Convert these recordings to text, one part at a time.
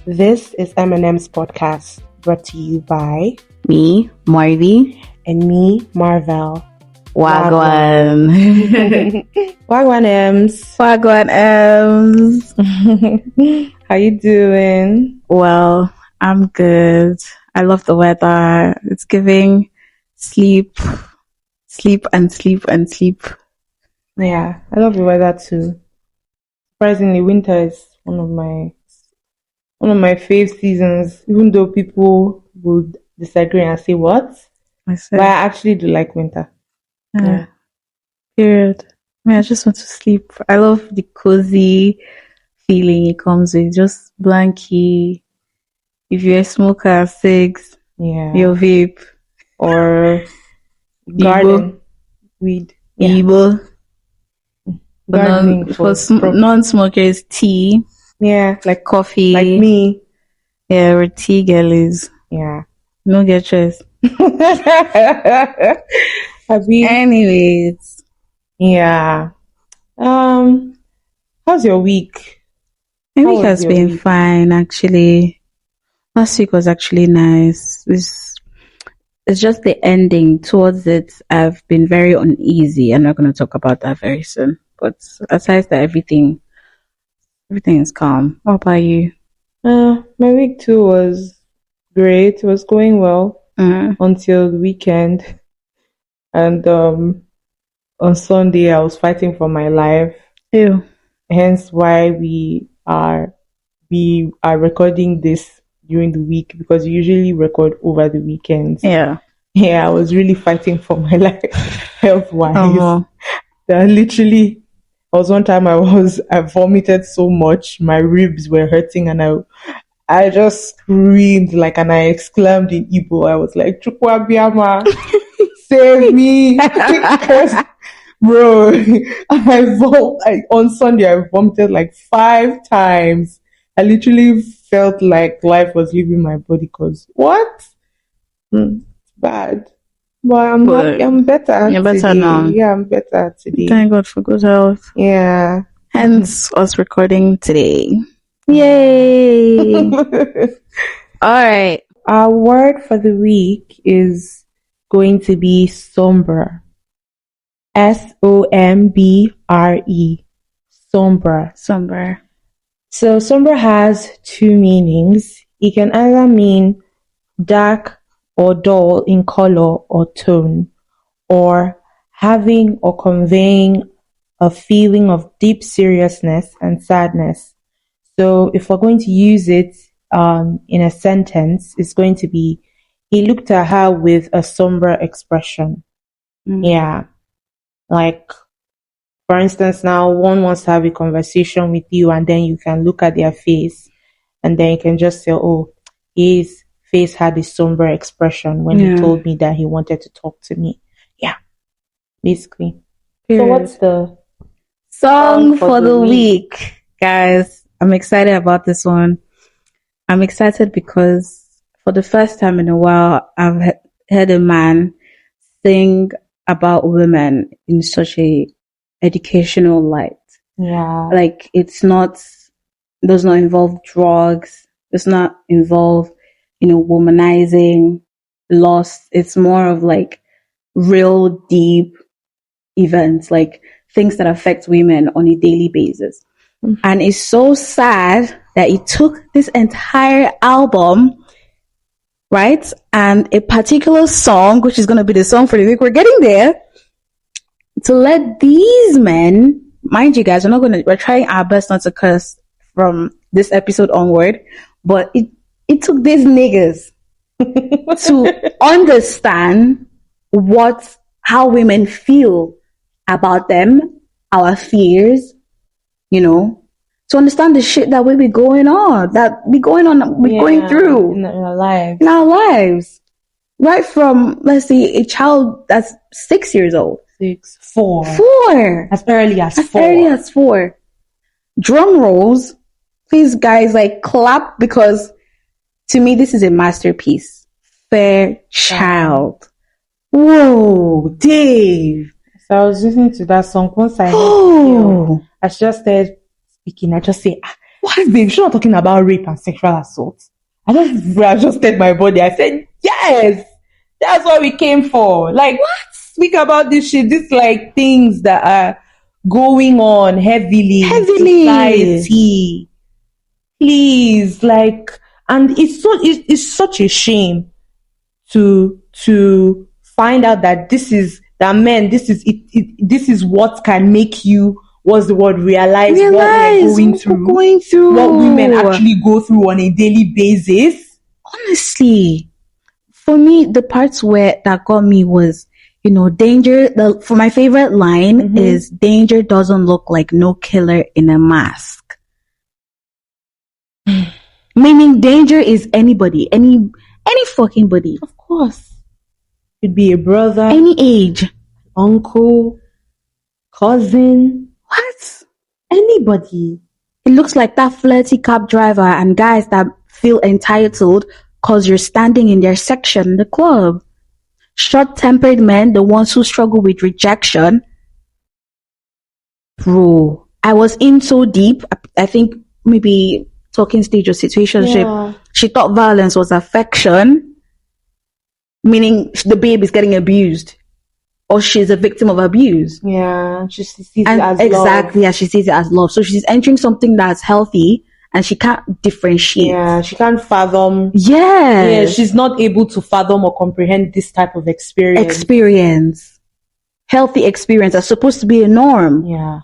This is Eminem's podcast, brought to you by me, Marvy, and me, Marvel. Wagwan. Wagwan Ems. Wagwan Ems. How you doing? Well, I'm good. I love the weather. It's giving sleep and sleep and sleep. Yeah, I love the weather too. Surprisingly, winter is one of my fave seasons, even though people would disagree and say what. But I actually do like winter. Yeah. Period. I just want to sleep. I love the cozy feeling it comes with. Just blankie. If you're a smoker, cigs, your vape, or garden weed. Igbo. Gardening for non-smokers, tea. Yeah. Like coffee. Like me. Yeah, we're tea girlies. Yeah. No get stressed. Anyways. Yeah. How's your week? My week has been fine, actually. Last week was actually nice. It's just the ending. Towards it, I've been very uneasy. I'm not going to talk about that very soon. But aside that, everything is calm. What about you? My week too was great. It was going well until the weekend. And on Sunday, I was fighting for my life. Ew. Hence why we are recording this during the week, because we usually record over the weekends. Yeah, I was really fighting for my life, health-wise. Literally, there was one time I vomited so much, my ribs were hurting, and I just screamed and I exclaimed in Igbo. I was like, "Chukwu Abiyama, save me!" Bro, on Sunday I vomited 5 times. I literally felt like life was leaving my body because what? It's bad. But I'm happy. I'm better. You're today. better now. Yeah, I'm better today. Thank God for good health. Yeah. Hence us recording today. Yay! All right. Our word for the week is going to be somber. SOMBRE. Somber. Somber. So somber has 2 meanings. It can either mean dark or dull in color or tone, or having or conveying a feeling of deep seriousness and sadness. So if we're going to use it in a sentence, it's going to be, he looked at her with a somber expression. Yeah. For instance, now one wants to have a conversation with you, and then you can look at their face and then you can just say, oh, his face had a somber expression when he told me that he wanted to talk to me. Yeah, basically. So what's the song for the week? Guys, I'm excited about this one. I'm excited because for the first time in a while, I've heard a man sing about women in such a educational light. Yeah. Does not involve drugs. Does not involve, womanizing, lust. It's more of real deep events, things that affect women on a daily basis. Mm-hmm. And it's so sad that he took this entire album, right? And a particular song, which is going to be the song for the week, we're getting there, to let these men, mind you guys, we're trying our best not to curse from this episode onward, but it took these niggas to understand how women feel about them, our fears, to understand the shit that we're going through in our lives. In our lives. Right from, let's see, a child that's 6 years old. 4. As early as 4. Drum rolls. Please, guys, clap, because to me, this is a masterpiece. Fairchild. Whoa, Dave. So I was listening to that song. Once I heard I just started speaking. I just say, What, babe? She's not talking about rape and sexual assault. I just readjusted my body. I said, yes, that's what we came for. Like, what? Speak about this shit. This like things that are going on heavily in society. Please, like, and it's such a shame to find out that this is what can make you, what's the word, realize what we're going through, what women actually go through on a daily basis. Honestly, for me, the parts where that got me was, danger. For my favorite line is, danger doesn't look like no killer in a mask. Meaning danger is anybody, any fucking body. Of course. Could be a brother, any age, uncle, cousin. What? Anybody. It looks like that flirty cab driver and guys that feel entitled because you're standing in their section in the club. Short-tempered men, the ones who struggle with rejection. Bro, I was in so deep. I think maybe talking stage or situationship. Yeah. She thought violence was affection, meaning the babe is getting abused, or she's a victim of abuse. Yeah, she sees it as exactly love. As she sees it as love. So she's entering something that's healthy, and she can't differentiate. Yeah, she can't fathom. Yeah, she's not able to fathom or comprehend this type of experience. Healthy experience are supposed to be a norm. Yeah.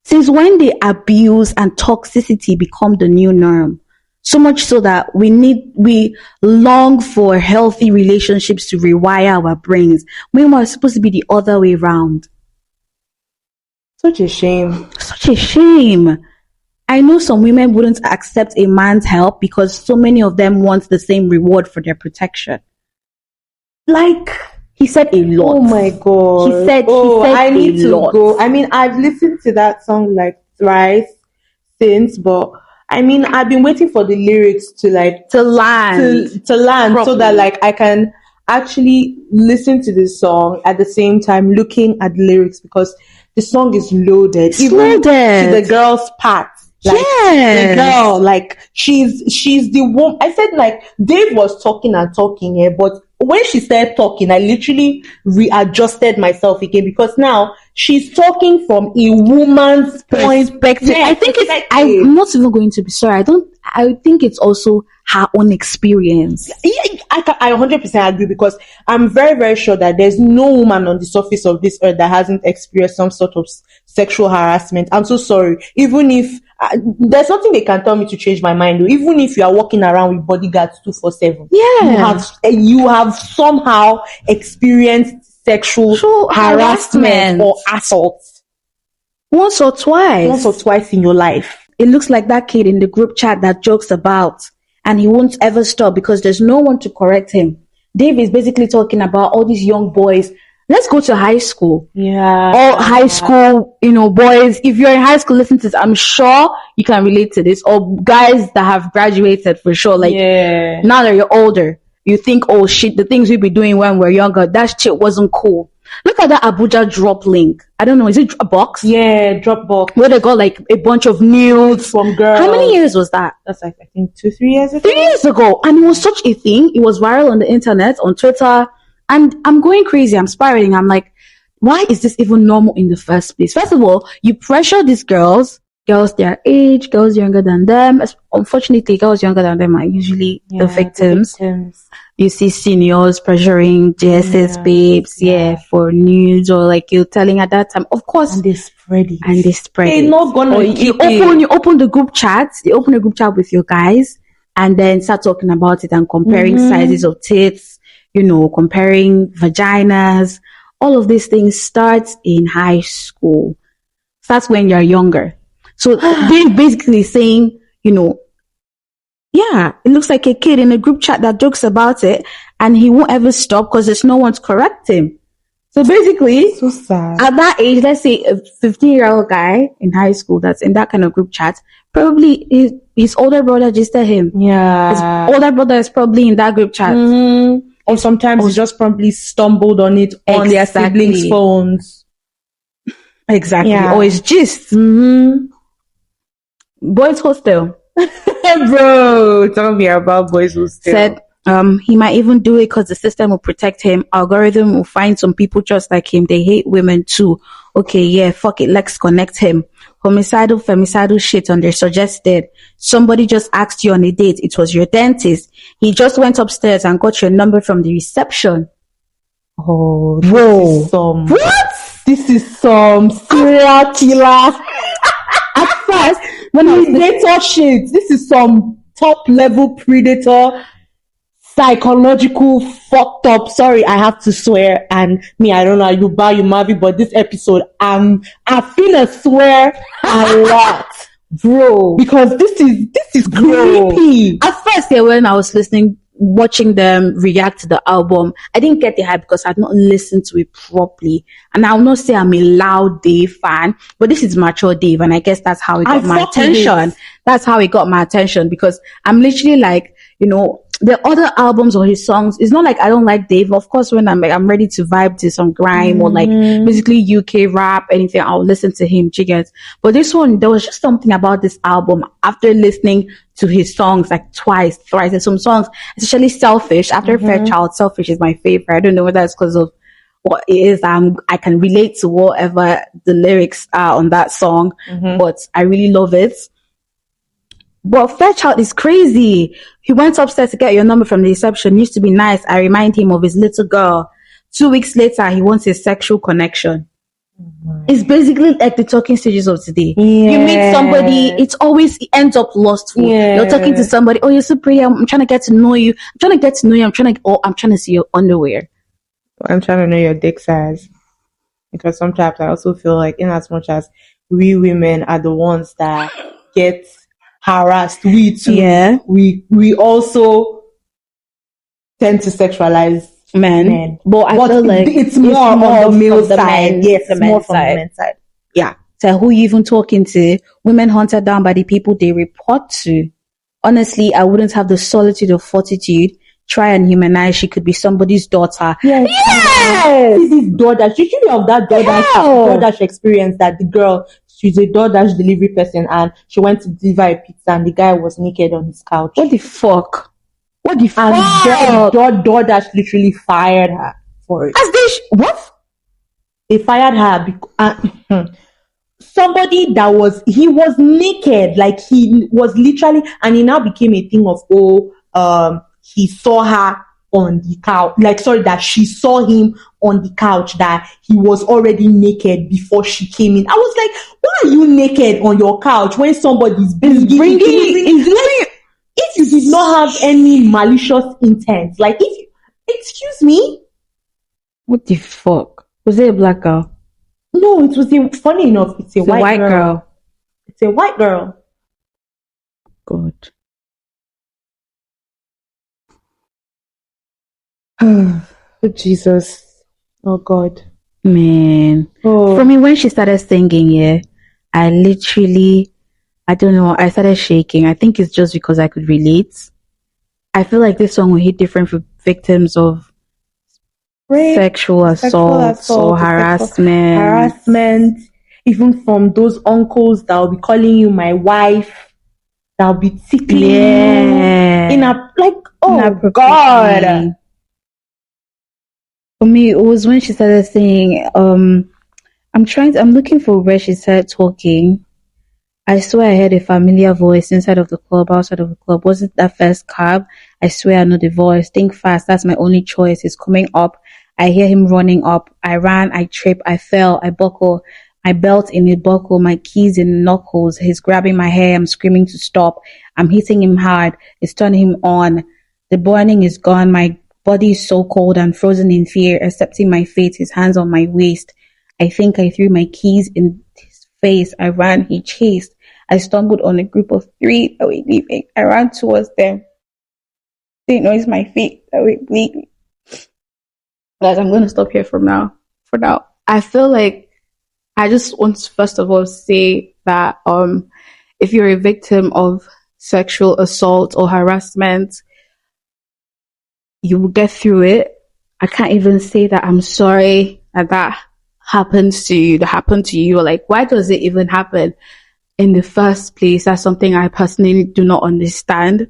Since when did abuse and toxicity become the new norm? So much so that we long for healthy relationships to rewire our brains. Meanwhile, it's supposed to be the other way around. Such a shame. Such a shame. I know some women wouldn't accept a man's help because so many of them want the same reward for their protection. Like, he said a lot. Oh my God. He said I need to go. I mean, I've listened to that song like thrice since, but I mean, I've been waiting for the lyrics to land properly, so that like I can actually listen to this song at the same time looking at the lyrics, because the song is loaded. Even to the girl's part. Like, the girl, like, she's the one. I said, like, Dave was talking here, but when she started talking, I literally readjusted myself again, because now she's talking from a woman's perspective. Yeah, I think I'm not even going to be sorry. I think it's also her own experience. Yeah, I 100% agree, because I'm very, very sure that there's no woman on the surface of this earth that hasn't experienced some sort of sexual harassment. I'm so sorry. Even if there's nothing they can tell me to change my mind. Even if you are walking around with bodyguards 247, you have somehow experienced sexual harassment or assault once or twice in your life. It looks like that kid in the group chat that jokes about, and he won't ever stop because there's no one to correct him. Dave is basically talking about all these young boys. Let's go to high school. Yeah. All high school, boys. If you're in high school, listen to this. I'm sure you can relate to this. Or guys that have graduated for sure. Like, now that you're older, you think, oh shit, the things we be doing when we're younger, that shit wasn't cool. Look at that Abuja drop link. I don't know, is it Dropbox? Yeah, Dropbox. Where they got like a bunch of nudes from girls. How many years was that? That's like, I think 2-3 years ago. 3 years ago. And it was such a thing. It was viral on the internet, on Twitter. And I'm going crazy. I'm spiraling. I'm like, why is this even normal in the first place? First of all, you pressure these girls their age, girls younger than them. Unfortunately, girls younger than them are usually the victims. You see seniors pressuring JSS babes, for nudes, or like you're telling at that time. Of course. And they spread it. They're not gonna you open the group chat. You open a group chat with your guys and then start talking about it and comparing sizes of tits, comparing vaginas. All of these things starts in high school. Starts when you're younger. So they're basically saying, it looks like a kid in a group chat that jokes about it, and he won't ever stop because there's no one to correct him. So basically, so sad. At that age, let's say a 15-year-old guy in high school that's in that kind of group chat, probably his older brother just said him. Yeah. His older brother is probably in that group chat. Mm-hmm. Or sometimes he just probably stumbled on it on their siblings' phones. Exactly. Or it's gist. Mm-hmm. Boys hostel. Bro, tell me about boys who still. Said he might even do it because the system will protect him. Algorithm will find some people just like him. They hate women too. Okay, yeah, fuck it, let's connect him. Homicidal, femicidal shit on their suggested. Somebody just asked you on a date. It was your dentist. He just went upstairs and got your number from the reception. Oh, Whoa. This is some serial killer. At first, when I was Predator shit. This is some top level predator, psychological fucked up. Sorry, I have to swear. And me, I don't know you buy you Mavi, but this episode, I finna swear a lot, bro. Because this is creepy. At first, when I was watching them react to the album, I didn't get the hype because I'd not listened to it properly. And I'll not say I'm a loud Dave fan, but this is mature Dave, and I guess that's how it got my attention. That's how it got my attention, because I'm literally like, the other albums or his songs, it's not like I don't like Dave. Of course, when I'm ready to vibe to some grime or like basically UK rap, anything, I'll listen to him, jiggers. But this one, there was just something about this album after listening to his songs like twice, thrice. There's some songs, especially Selfish. After Fairchild, Selfish is my favorite. I don't know whether it's because of what it is. I can relate to whatever the lyrics are on that song, but I really love it. But Fairchild is crazy. He went upstairs to get your number from the reception. Used to be nice. I remind him of his little girl. 2 weeks later, he wants a sexual connection. It's basically like the talking stages of today. You meet somebody, it ends up lustful. You're talking to somebody, oh, you're so pretty, I'm trying to get to know you. I'm trying to see your underwear. I'm trying to know your dick size. Because sometimes I also feel like, in as much as we women are the ones that get harassed, we too. Yeah. We also tend to sexualize men. But I feel like it's more on the male side. Yes, it's more from the men's side. Yeah. So who you even talking to? Women hunted down by the people they report to. Honestly, I wouldn't have the solitude or fortitude. Try and humanize. She could be somebody's daughter. Yes. This is DoorDash. You should have that DoorDash experience that the girl, she's a DoorDash delivery person and she went to deliver a pizza and the guy was naked on his couch. What the fuck? And DoorDash literally fired her for it. What? They fired her because somebody he was naked, like he was literally, and it now became a thing of, he saw her on the couch, that she saw him on the couch, that he was already naked before she came in. I was like, why are you naked on your couch when somebody's bringing if you did not have any malicious intent? Excuse me? What the fuck? Was it a black girl? No, it was funny enough, it's a white girl. It's a white girl. God. Oh, Jesus. Oh, God. Man. Oh. For me, when she started singing, I don't know, I started shaking. I think it's just because I could relate. I feel like this song will hit different for victims of rape, sexual assault or harassment. Even from those uncles that will be calling you my wife, that will be tickling you. God. For me, it was when she started saying, I'm looking for where she started talking. I swear I heard a familiar voice inside of the club, outside of the club. Wasn't that first cab? I swear I know the voice. Think fast. That's my only choice. He's coming up. I hear him running up. I ran. I tripped. I fell. I buckle. My belt in a buckle. My keys in knuckles. He's grabbing my hair. I'm screaming to stop. I'm hitting him hard. It's turning him on. The burning is gone. My body is so cold and frozen in fear, accepting my fate. His hands on my waist. I think I threw my keys in his face. I ran. He chased. I stumbled on a group of 3 that were leaving. I ran towards them. Didn't notice my feet that were bleeding. Guys, I'm going to stop here for now. I feel like I just want to first of all say that if you're a victim of sexual assault or harassment, you will get through it. I can't even say that I'm sorry that happens to you, or like, why does it even happen? in the first place. That's something I personally do not understand.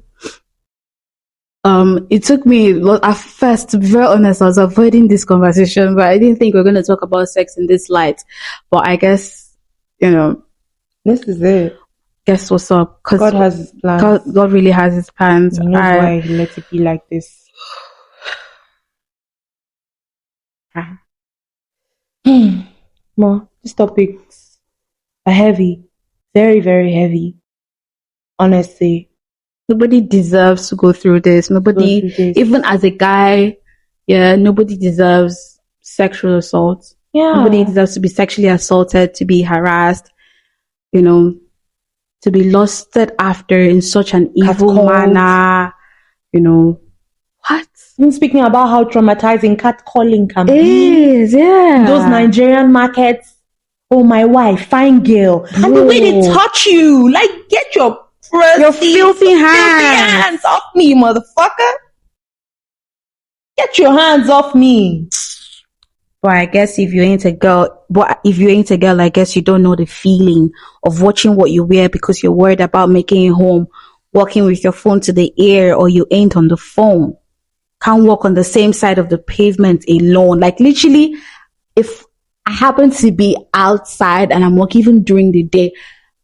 It took me at first, to be very honest, I was avoiding this conversation, but I didn't think we are going to talk about sex in this light. But I guess, this is it. Guess what's up? Because God has his plans. God really has his plans. He knows why he let it be like this. Well, these topics are heavy. Very, very heavy. Honestly. Nobody deserves to go through this. Even as a guy, nobody deserves sexual assault. Yeah. Nobody deserves to be sexually assaulted, to be harassed, to be lusted after in such an evil manner. What? Even speaking about how traumatizing catcalling can be. Is, yeah. Those Nigerian markets. Oh, my wife, fine girl. Bro. And the way they touch you. Like, get your filthy hands off me, motherfucker. Get your hands off me. But I guess if you ain't a girl, I guess you don't know the feeling of watching what you wear because you're worried about making it home, walking with your phone to the ear, or you ain't on the phone. Can't walk on the same side of the pavement alone. Like literally, if I happen to be outside and I'm walking even during the day,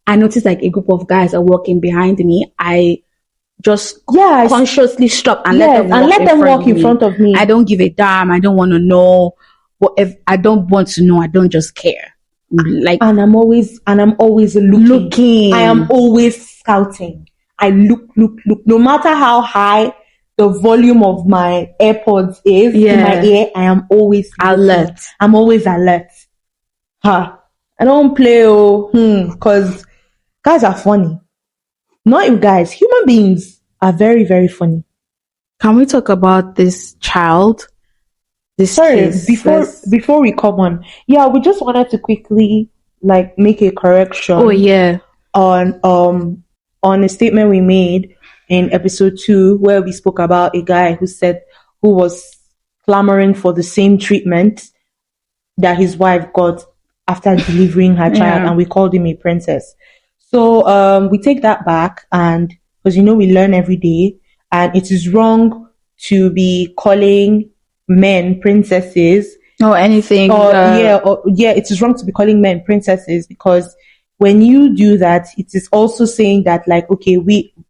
I notice like a group of guys are walking behind me. I just consciously stop and let them walk in front of me. I don't give a damn. I don't want to know. But if I don't want to know, I don't just care. Like, and I'm always looking. I am always scouting. I look. No matter how high the volume of my AirPods is in my ear, I am always alert. I'm always alert. I don't play, because guys are funny. Not you guys. Human beings are very, very funny. Can we talk about this child? Before we come on, we just wanted to quickly make a correction. Oh yeah, on a statement we made in episode 2 where we spoke about a guy who was clamoring for the same treatment that his wife got after delivering her child, and we called him a princess. So we take that back, and because we learn every day, and it is wrong to be calling men princesses or anything. It is wrong to be calling men princesses, because when you do that, it is also saying that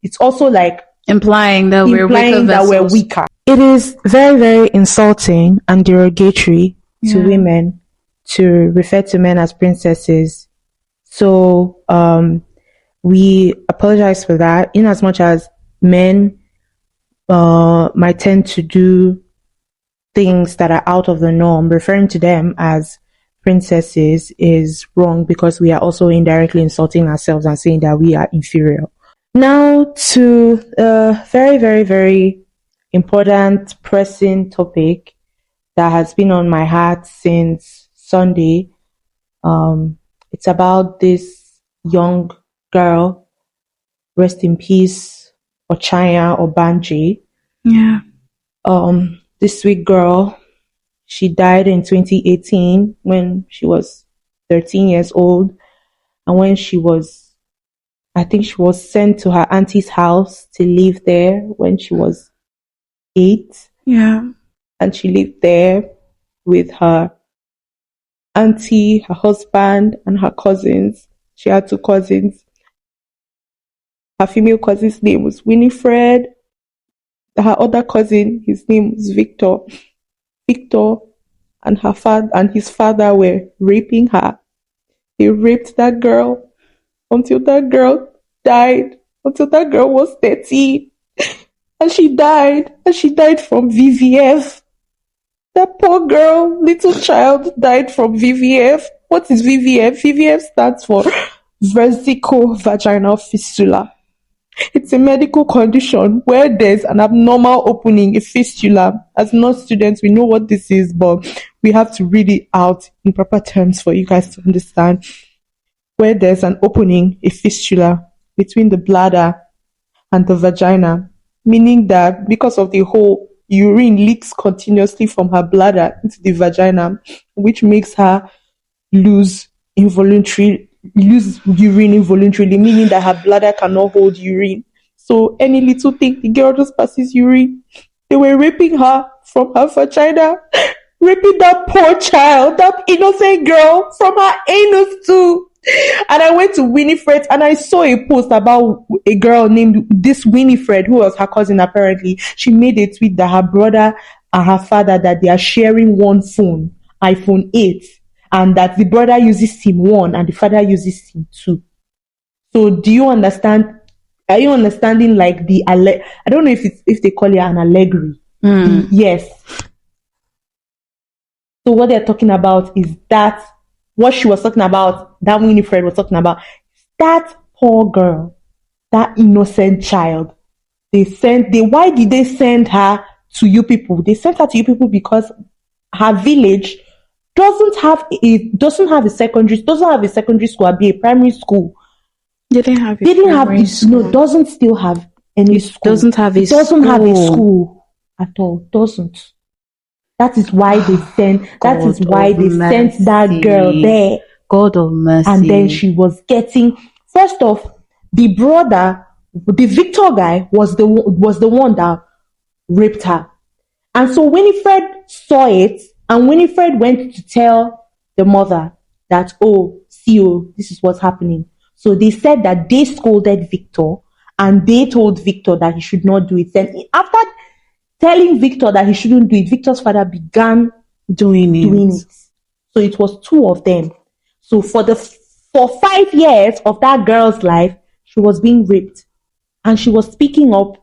it's also implying that we're weaker. It is very, very insulting and derogatory to women to refer to men as princesses. So we apologize for that, in as much as men might tend to do things that are out of the norm. Referring to them as princesses is wrong, because we are also indirectly insulting ourselves and saying that we are inferior. Now to a very, very, very important, pressing topic that has been on my heart since Sunday. It's about this young girl, rest in peace, Ochanya or Banji. Yeah. This sweet girl, she died in 2018 when she was 13 years old. And when I think she was sent to her auntie's house to live there when she was 8. Yeah. And she lived there with her auntie, her husband, and her cousins. She had 2 cousins. Her female cousin's name was Winifred. Her other cousin, his name was Victor. Victor and his father were raping her. They raped that girl until that girl died. Until that girl was 13. And she died. And she died from VVF. That poor girl, little child, died from VVF. What is VVF? VVF stands for vesico-vaginal fistula. It's a medical condition where there's an abnormal opening, a fistula. As nurse students, we know what this is, but we have to read it out in proper terms for you guys to understand. Where there's an opening, a fistula, between the bladder and the vagina, meaning that because of the hole, urine leaks continuously from her bladder into the vagina, which makes her lose involuntary lose urine involuntarily, meaning that her bladder cannot hold urine. So any little thing, the girl just passes urine. They were raping her from her vagina, raping that poor child, that innocent girl from her anus too. And I went to Winifred and I saw a post about a girl named this Winifred, who was her cousin apparently. She made a tweet that her brother and her father, that they are sharing one phone, iPhone 8, and that the brother uses SIM 1 and the father uses SIM 2. So do you understand? Are you understanding like I don't know if they call it an allegory. Yes. So what they're talking about is that what she was talking about, that Winifred was talking about, that poor girl, that innocent child. Why did they send her to you people? They sent her to you people because her village doesn't have a secondary school, or be a primary school. They didn't have it. No, doesn't still have any school. Doesn't have a school at all. Doesn't. That is why they sent. That is why they sent that girl there. God of mercy. And then she was getting. First off, the brother, the Victor guy, was the one that raped her, and so Winifred saw it, and Winifred went to tell the mother that, this is what's happening. So they said that they scolded Victor, and they told Victor that he should not do it. Then after telling Victor that he shouldn't do it, Victor's father began doing it. So it was two of them. So for 5 years of that girl's life, she was being raped, and she was speaking up.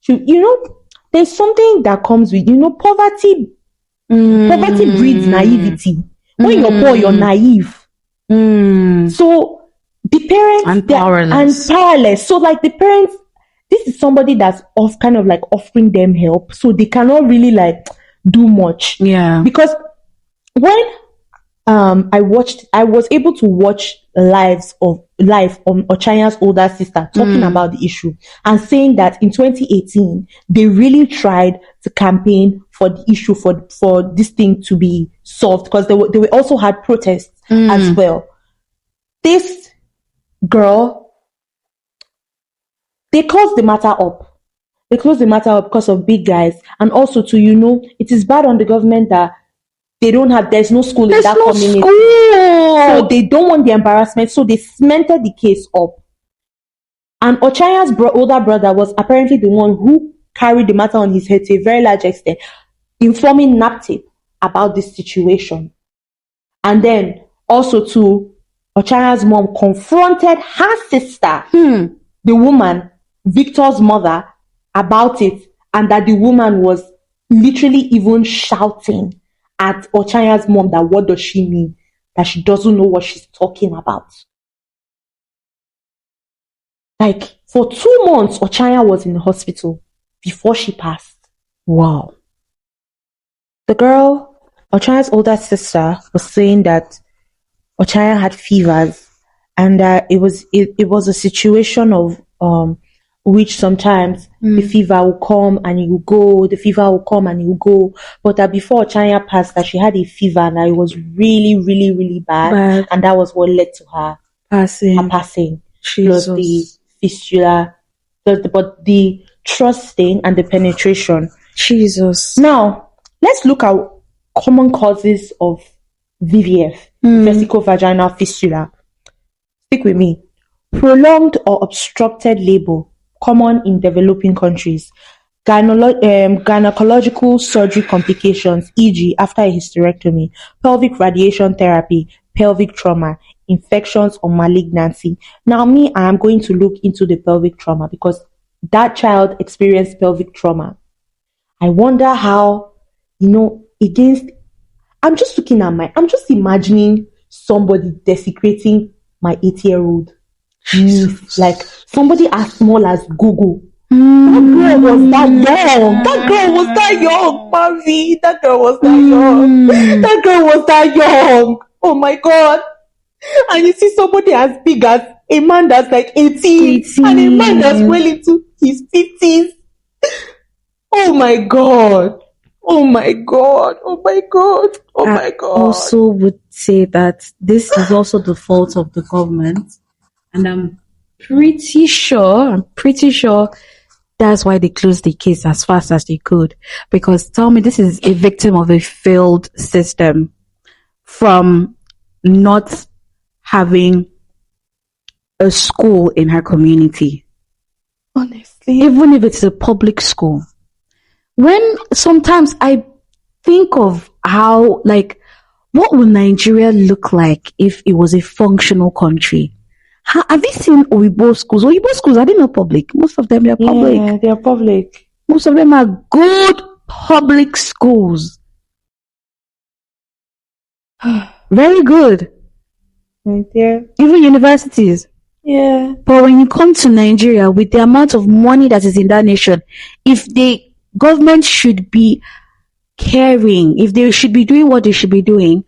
There's something that comes with, poverty. Poverty breeds naivety. When you're poor, you're naive. So the parents and powerless. So like the parents, this is somebody that's kind of like offering them help, so they cannot really like do much. Yeah. Because when I was able to watch live on Ochanya's older sister talking about the issue and saying that in 2018 they really tried to campaign for the issue for this thing to be solved, because they were also had protests as well. This girl, they closed the matter up. They closed the matter up because of big guys, and also it is bad on the government that there's no school in that community. So they don't want the embarrassment, so they cemented the case up. And Ochanya's older brother was apparently the one who carried the matter on his head to a very large extent, informing NAPTIP about this situation. And then also too, Ochanya's mom confronted her sister, the woman, Victor's mother, about it, and that the woman was literally even shouting at Ochanya's mom that what does she mean? That she doesn't know what she's talking about. Like, for 2 months, Ochanya was in the hospital before she passed. Wow. The girl, Ochanya's older sister, was saying that Ochanya had fevers, and that it was a situation of which sometimes the fever will come and it will go, the fever will come and it will go. But that before Ochanya passed, that she had a fever and that it was really, really, really bad. And that was what led to her passing. Jesus. Plus the fistula, but the trusting and the penetration. Jesus. Now, let's look at common causes of VVF, vesico-vaginal fistula. Stick with me. Prolonged or obstructed labor, common in developing countries. Gynecological surgery complications, e.g. after a hysterectomy, pelvic radiation therapy, pelvic trauma, infections or malignancy. Now I am going to look into the pelvic trauma because that child experienced pelvic trauma. I wonder how, I'm just imagining somebody desecrating my 8-year-old. Like somebody as small as Google. That girl was that young. That girl was that young, Mavi. That girl was that young. That girl was that young. Oh my God. And you see somebody as big as a man that's like 18. And a man that's well into his 50s. Oh my God. Oh my God. Oh my God. Oh my I God. also would say that this is also the fault of the government, and I'm pretty sure that's why they closed the case as fast as they could. Because tell me, this is a victim of a failed system, from not having a school in her community, Honestly. even if it's a public school. When sometimes I think of how, like, what would Nigeria look like if it was a functional country? Have you seen Oyibo schools? Oyibo schools, are they not public? Most of them are public. Yeah, they are public. Most of them are good public schools. Very good. Right there. Even universities. Yeah. But when you come to Nigeria, with the amount of money that is in that nation, if the government should be caring, if they should be doing what they should be doing,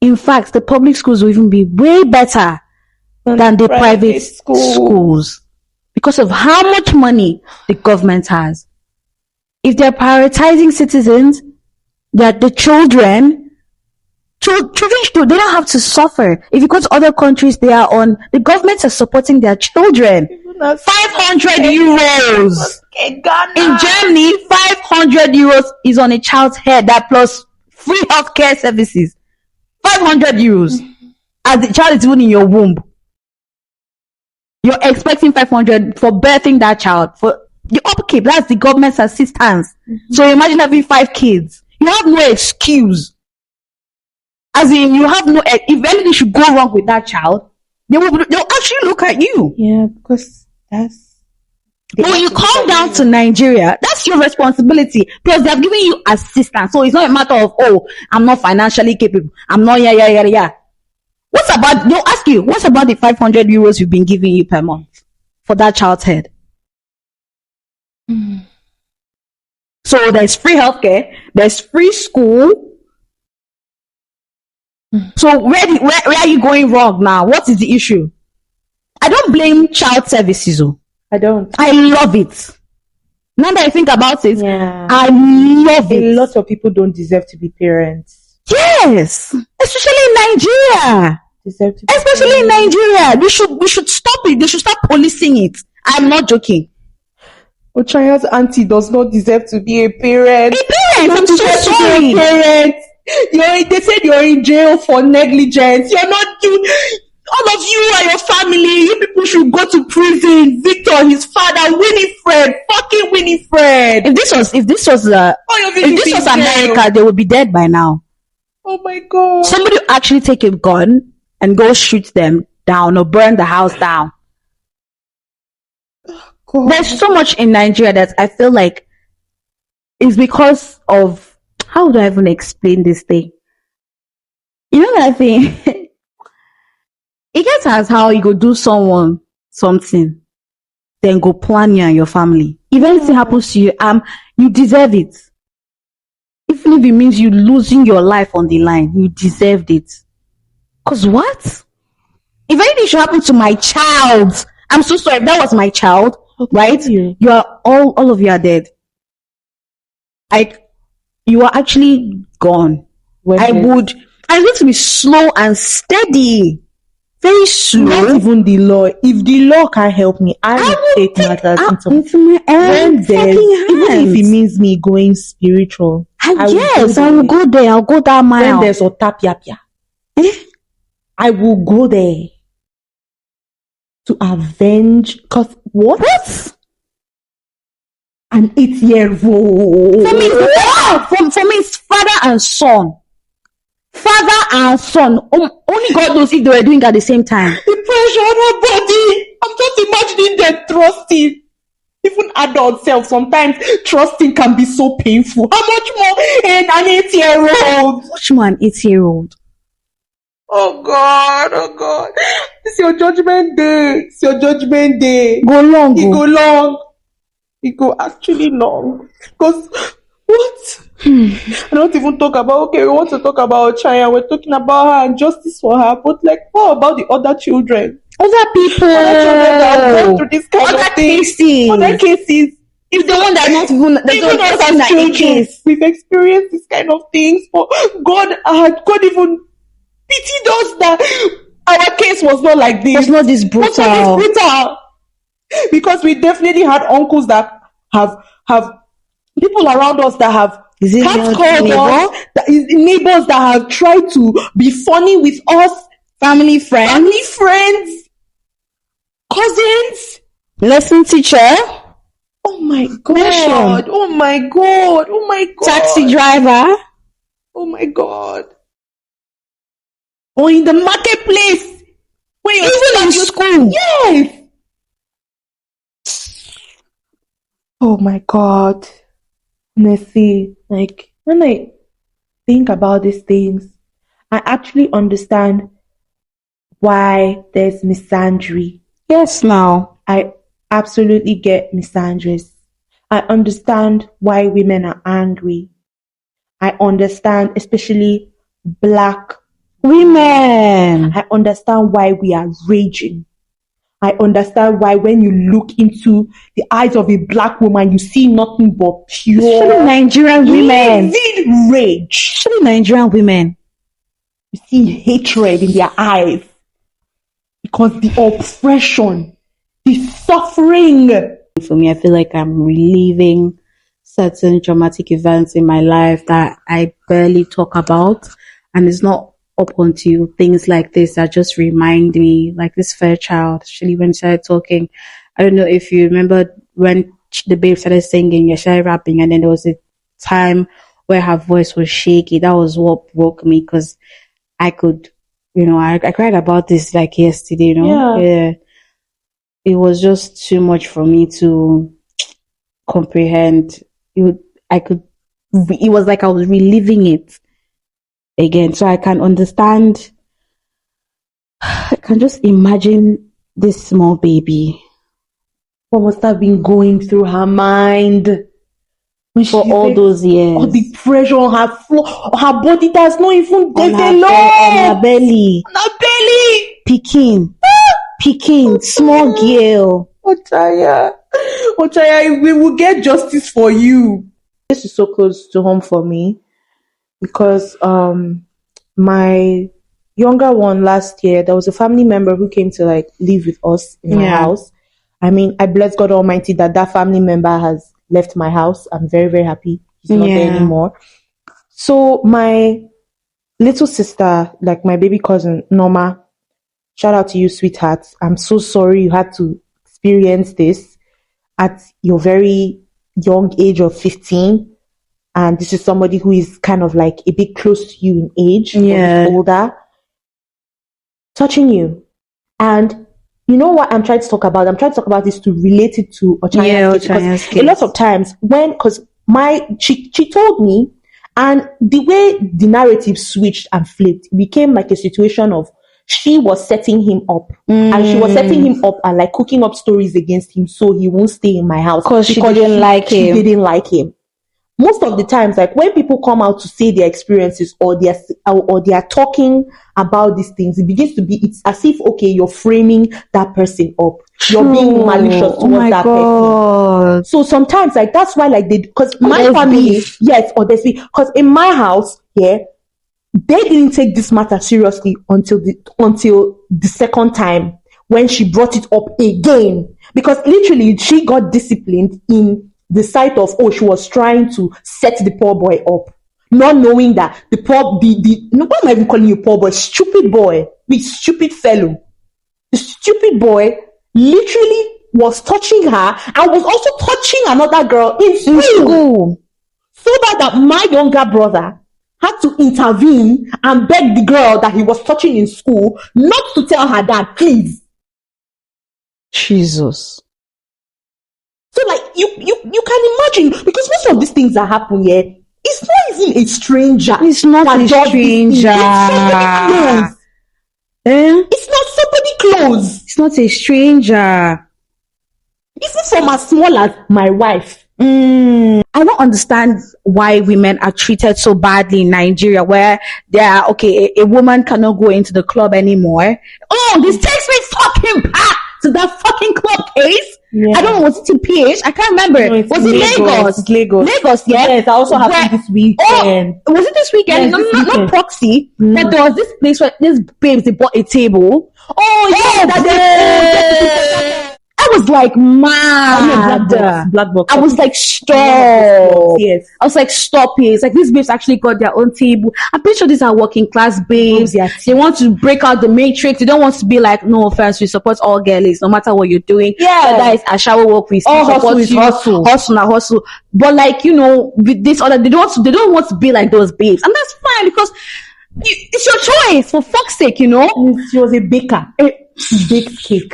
in fact, the public schools will even be way better than the private schools, because of how much money the government has. If they're prioritizing citizens, that the children they don't have to suffer. If you go to other countries, the governments are supporting their children. 500 euros. In Ghana. In Germany, 500 euros is on a child's head, that plus free healthcare services. 500 euros. As the child is even in your womb. You're expecting 500 for birthing that child. For the upkeep, that's the government's assistance. So imagine having 5 kids. You have no excuse. As in, you have no, if anything should go wrong with that child, they'll actually look at you. Yeah, because that's... But when you come down to Nigeria, that's your responsibility. Plus, they've given you assistance. So it's not a matter of, oh, I'm not financially capable. I'm not, yeah. They'll ask you, what's about the 500 euros you've been giving you per month for that child's head? So there's free healthcare, there's free school. So where are you going wrong now? What is the issue? I don't blame child services. I don't. I love it. Now that I think about it, Yeah. I love it. A lot of people don't deserve to be parents. Yes, especially in Nigeria. Especially in Nigeria, we should stop it. They should stop policing it. I'm not joking. Ochaya's auntie does not deserve to be a parent. I'm so sorry. They said you're in jail for negligence. You're not. All of you and your family, you people should go to prison. Victor, his father, Winifred, fucking Winifred. If this was America, they would be dead by now. Oh my God! Somebody actually take a gun and go shoot them down or burn the house down. God. There's so much in Nigeria that I feel like is because of, how do I even explain this thing? You know that thing? It gets as how you go do someone something, then go plan you and your family. If anything happens to you, you deserve it. Even if it means you losing your life on the line, you deserved it. Cause what? If anything should happen to my child, I'm so sorry. If that was my child, right? You are all of you are dead. You are actually gone. I'm going to be slow and steady. Very slow. Not even the law. If the law can't help me, I will take matters into my own hands. Even if it means me going spiritual. I will go there. I'll go that mile. When there's Otapiapia, I will go there to avenge. Cause what? An 8-year-old. For me, it's father and son. Father and son. Only God knows if they were doing it at the same time. The pressure on her body. I'm just imagining them trusting. Even adult self, sometimes trusting can be so painful. How much more in an 8-year-old? Much more an 8-year-old. Oh God. It's your judgment day. Go long. It go actually long. Because what? I don't even talk about, we want to talk about China. We're talking about her and justice for her. But like, what about the other children? Other people Other children that have gone through this kind of thing. Other cases. If the one that not even Us as children, we've experienced this kind of things, but God even pitied us that our case was not like this. Was not this brutal. Because we definitely had uncles that have people around us that have neighbors that have tried to be funny with us, family friends, cousins, lesson teacher. Oh my god! Oh my god! Oh my god! Taxi driver. Oh my god! Or in the marketplace. When you're even in school. Yes. Oh my god. Honestly, like when I think about these things, I actually understand why there's misandry. Yes, now. I absolutely get misandries. I understand why women are angry. I understand, especially Black women. I understand why we are raging. I understand why when you look into the eyes of a Black woman, you see nothing but pure especially Nigerian women. Livid rage. Especially Nigerian women. You see hatred in their eyes. Because the oppression, the suffering. For me, I feel like I'm reliving certain traumatic events in my life that I barely talk about. And it's not up until things like this that just remind me, like this Fairchild, actually, when she started talking. I don't know if you remember when the babe started singing, she started rapping, and then there was a time where her voice was shaky. That was what broke me, because I could, I cried about this like yesterday, Yeah. It was just too much for me to comprehend. It was like I was reliving it again. So I can understand. I can just imagine this small baby. What must have been going through her mind for all those years? All the pressure on her floor, her body does not even develop. On her belly. Picking, small girl. Ochaya, we will get justice for you. This is so close to home for me because my younger one last year, there was a family member who came to live with us in my house. I mean, I bless God Almighty that family member has left my house. I'm very, very happy he's not there anymore. So my little sister, like my baby cousin, Norma, shout out to you, sweetheart. I'm so sorry you had to experience this at your very young age of 15. And this is somebody who is kind of like a bit close to you in age, older, touching you. And you know what I'm trying to talk about? I'm trying to talk about this to relate it to Ochaya's case. A lot of times because she told me, and the way the narrative switched and flipped, it became like a situation of she was setting him up, and she was setting him up and like cooking up stories against him so he won't stay in my house because she didn't like him. Most of the times, like when people come out to say their experiences or they are talking about these things, it begins to be, it's as if, okay, you're framing that person up. You're being malicious towards that person. So sometimes, like, that's why, like, because my family, because in my house, they didn't take this matter seriously until the second time when she brought it up again. Because literally, she got disciplined in the sight of, she was trying to set the poor boy up, not knowing that why am I even calling you poor boy? Stupid boy, the stupid fellow. The stupid boy literally was touching her and was also touching another girl in school. So that my younger brother had to intervene and beg the girl that he was touching in school not to tell her dad, please. Jesus. So, like, you can imagine, because most of these things that happen here, it's not even a stranger. It's not a stranger. It's not somebody close. It's not a stranger. Even from as small as my wife. I don't understand why women are treated so badly in Nigeria, where a woman cannot go into the club anymore. Oh, this takes me fucking back to that fucking club case. Yeah. I don't know, was it in PH? I can't remember. No, it's was it Lagos? It's Lagos. Lagos, yeah. Yes, I also happened this weekend. Oh, was it this weekend? Yes, No, this not weekend. Proxy, but there was this place where these babes, they bought a table. Oh, yeah. I was like, mad. Black box. I was like, stop. Yes. I was like, stop it. It's like these babes actually got their own table. I'm pretty sure these are working class babes. Yes. They want to break out the matrix. They don't want to be like, no offense, we support all girlies, no matter what you're doing. Yeah. Whether it's a shower work, we All support hustle is you. hustle. Hustle. But like, you know, with this other, they don't want to be like those babes. And that's fine because it's your choice, for fuck's sake, you know. She was a baker. She baked cake.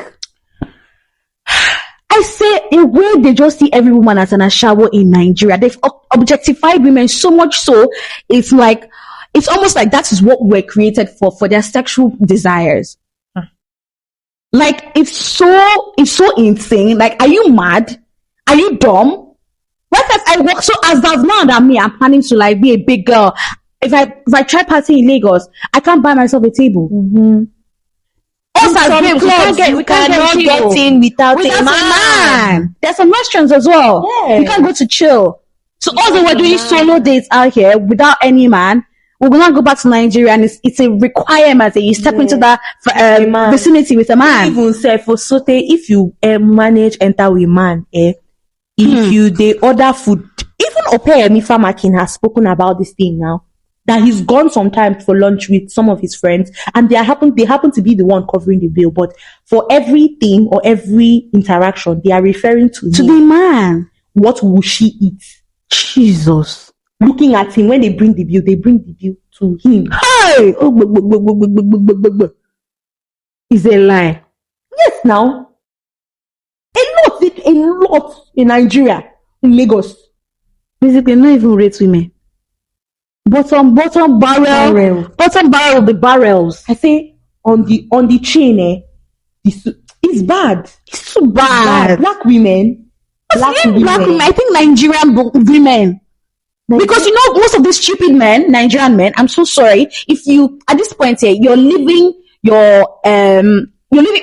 I say, the way they just see every woman as an ashawo in Nigeria, they've objectified women so much so, it's like, it's almost like that is what we're created for their sexual desires. Like, it's so insane. Like, are you mad? Are you dumb? What if I work so as of now that I'm planning to like be a big girl? If I try partying in Lagos, I can't buy myself a table. Mm-hmm. Us as babes, we cannot get in without a man. There's some restaurants as well. Yeah. We can't go to chill. So also we're doing solo dates out here without any man. We're gonna go back to Nigeria, and it's a requirement that you step into that vicinity with a man. Even say for Sote, if you manage enter with man, if you they order food, even Opeyemi Famakin has spoken about this thing now. That he's gone sometimes for lunch with some of his friends, and they happen to be the one covering the bill. But for everything or every interaction, they are referring to the man. What will she eat? Jesus. Looking at him when they bring the bill to him. Hey! It's a lie. Yes, now. A lot in Nigeria, in Lagos. Basically, not even rate women. Bottom barrel. Bottom barrel, the barrels. I say on the chain, it's bad. It's so bad. Black women. I think Nigerian women. Because you know, most of these stupid men, Nigerian men, I'm so sorry. If you, at this point here, you're leaving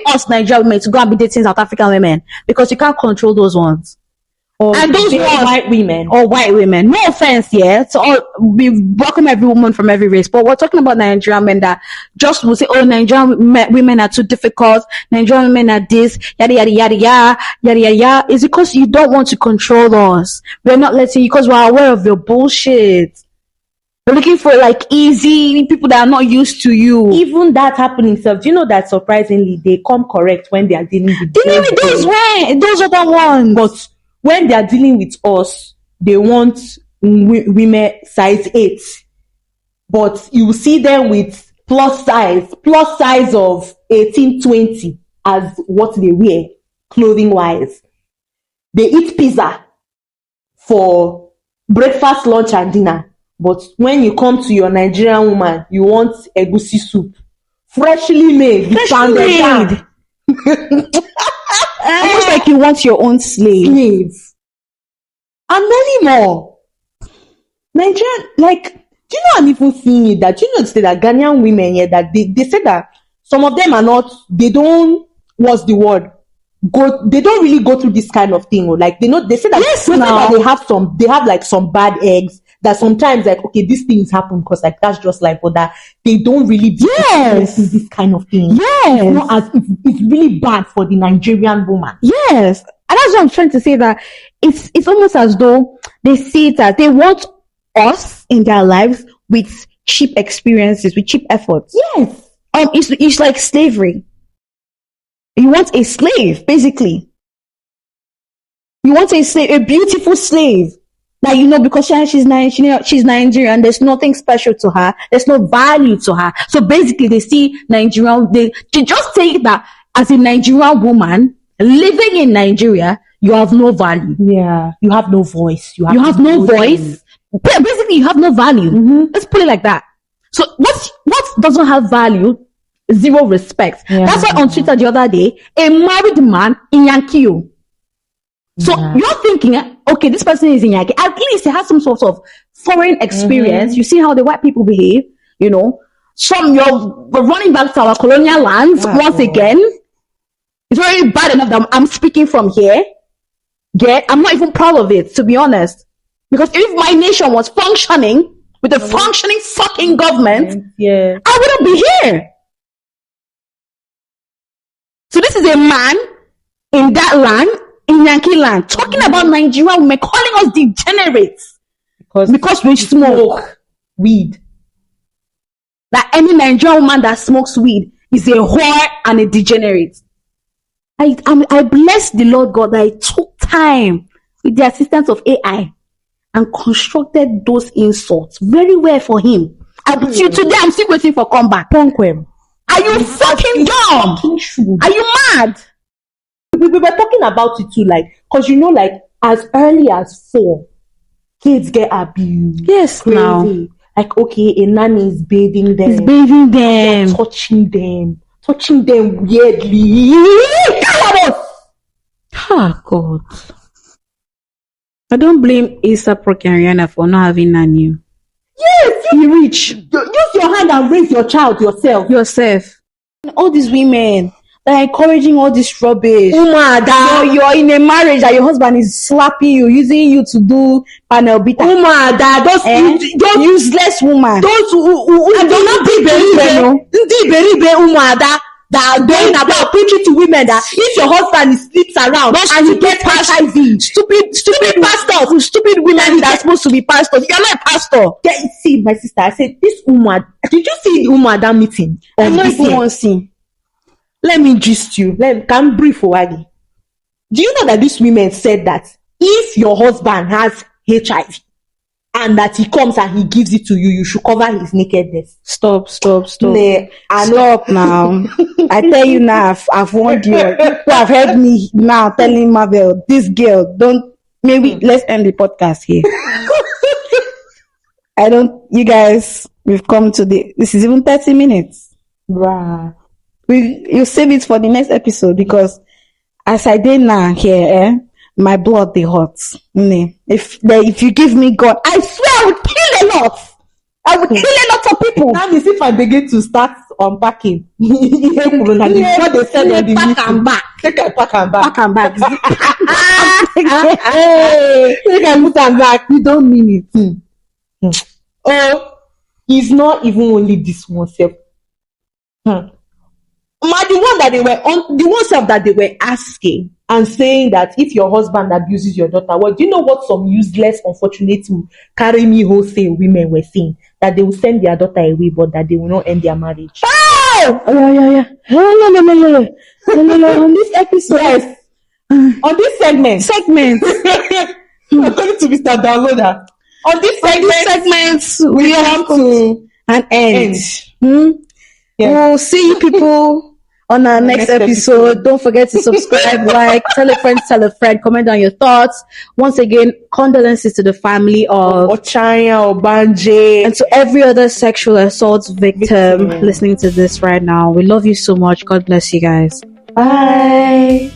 us Nigerian women to go and be dating South African women because you can't control those ones. And those ones, white women. Or white women. No offense, yeah. So we welcome every woman from every race. But we're talking about Nigerian men that just will say, oh, Nigerian women are too difficult. Nigerian women are this, yada, yada, yada, yada, yada, yada, yada. It's because you don't want to control us. We're not letting you, because we're aware of your bullshit. We're looking for like easy people that are not used to you. Even that happening self. Do you know that surprisingly they come correct when they are dealing with those other ones. But when they are dealing with us, they want women size 8. But you see them with plus size of 18-20 as what they wear, clothing wise. They eat pizza for breakfast, lunch, and dinner. But when you come to your Nigerian woman, you want egusi soup. Freshly made. Almost like you want your own slave. And many more. Nigerian, like, do you know I'm even seeing it that, you know, say that Ghanaian women here, that they say that some of them are not, they don't, what's the word? They don't really go through this kind of thing. Or like, they say that, yes, that they have like some bad eggs that sometimes like, okay, these things happen because like that's just like, but that they don't really do this kind of thing. Yes. It's not as, it's really bad for the Nigerian woman. Yes. And that's what I'm trying to say, that it's almost as though they see it as they want us in their lives with cheap experiences, with cheap efforts. Yes. It's like slavery. You want a slave, basically. You want a slave, a beautiful slave. Like, you know, because she's Nigerian, there's nothing special to her. There's no value to her. So basically they see Nigerian, they just take that as a Nigerian woman living in Nigeria, you have no value. Yeah. You have no voice. You have no voice. Basically, you have no value. Mm-hmm. Let's put it like that. So what doesn't have value? Zero respect. Yeah. That's why on Twitter the other day, a married man in Yankee. So you're thinking, okay, this person is in Yankee. At least he has some sort of foreign experience. Mm-hmm. You see how the white people behave, you know. We're running back to our colonial lands once again. It's already bad enough that I'm speaking from here. Yeah, I'm not even proud of it, to be honest. Because if my nation was functioning with a functioning fucking government, yeah, I wouldn't be here. So this is a man in that land, in Yankee land, talking about Nigerian women, calling us degenerates because we smoke weed. That any Nigerian woman that smokes weed is a whore and a degenerate. I bless the Lord God that He took time with the assistance of AI and constructed those insults very well for him. Till today, I'm still waiting for comeback. Ponkwem. Are you fucking dumb? Are you mad? We were talking about it too, like, because you know, like, as early as 4, kids get abused. Yes, crazy. now. Like, okay, a nanny is bathing them. He's bathing them. Touching them weirdly. Oh, God. I don't blame A$AP Rocky and Rihanna for not having nanny. Yes, you rich. Use your hand and raise your child yourself. All these women that are encouraging all this rubbish. Umada. You're in a marriage that your husband is slapping you, using you to do panel beater. Umada. Those useless woman. Those who umada that are going about preaching to women that if your husband sleeps around and you get HIV, stupid pastors, stupid women that are supposed to be pastors. You're not a pastor. See, my sister, I said this woman. Did you see the umada meeting? I'm not even want to see. Let me gist you. Can brief for Wagi. Do you know that these women said that if your husband has HIV and that he comes and he gives it to you, you should cover his nakedness? Stop. Nah, Stop now. I tell you now, I've warned you. People have heard me now telling Marvel, this girl, let's end the podcast here. You guys, we've come to this is even 30 minutes. Bruh. You save it for the next episode because as I did now here, my blood they hot. If you give me God, I swear I would kill a lot. I would kill a lot of people. That means if I begin to start unpacking, what they said on the pack and back. Take a pack and back. Pack and back. Take a put and back. You don't mean it. Oh, it's not even only this one self. The one that they were on, the one self that they were asking and saying that if your husband abuses your daughter, well, do you know what some useless, unfortunate, carry me wholesale women were saying? That they will send their daughter away, but that they will not end their marriage. Oh! Yeah. No. On this episode, yes. On this segment, according to Mr. Downloader, on this segment, we come to an end. Yeah. We'll see you people on our next episode. Don't forget to subscribe, like, tell a friend, comment on your thoughts. Once again, condolences to the family of Ochanya, Obanje, and to every other sexual assault victim listening to this right now. We love you so much. God bless you guys. Bye.